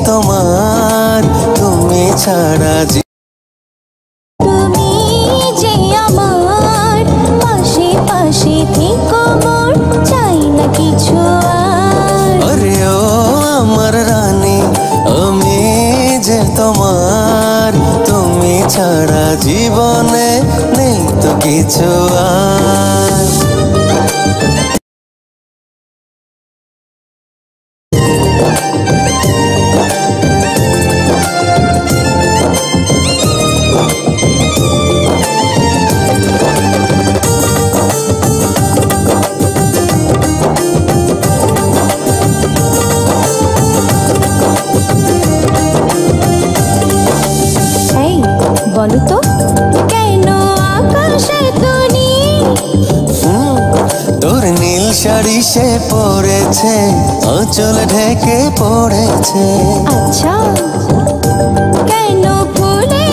তোমার তুমি ছাড়া তুমি যে আমার পাশে পাশে থেকো মোর চাই না কিছু আরে ও আমার রানী আমি যে তোমার তুমি ছাড়া জীবনে নেই তো কিছু আর বলো তো কেন আকাশে তুনি তোর নীল শাড়ি সে পরেছে আঁচল ঢেকে পড়েছে আচ্ছা কেন ফুলে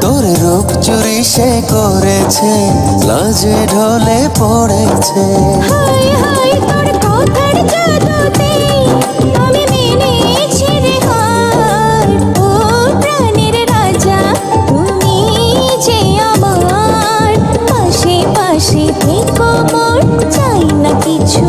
তোর রূপ চুরি সে করেছে লাজে ঢলে পড়েছে হাই হাই তোর কথার জাদুতে আমি মেনেছি রে হার ও প্রাণের রাজা তুমি যে আমার পাশে পাশে থেকো মোর চাই না কিছু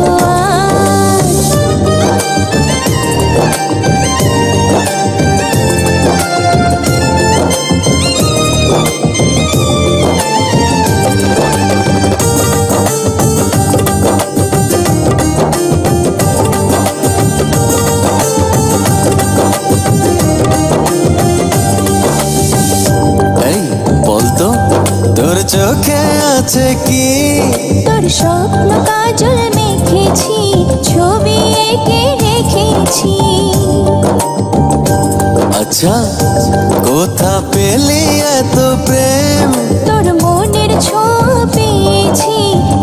তোর চোখে আছে কি তোর স্বপ্ন কাজল মেখেছি ছবি এঁকে রেখেছি আচ্ছা কোথা পেলি এত প্রেম তোর মনের ছোঁয়া পেয়েছি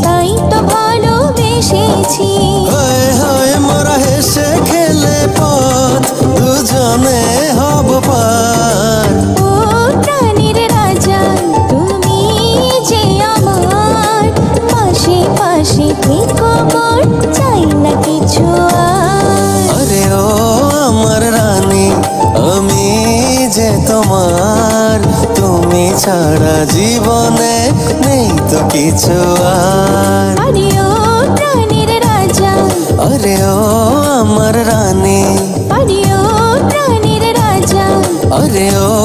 তাই তো ভালোবেসেছি হয় হয় মোরা হেসে খেলে পথ দুজনে হব পার ও প্রাণের রাজা তুমি যে আমার পাশে পাশে থেকো মোর চাই না কিছু আরে ও আমার রানী আমি যে তোমার তুমি ছাড়া জীবনে নেই তো কিছু আর আরে ও প্রাণের রাজা আরে ও আমার রানী আরে ও প্রাণের রাজা আরে ও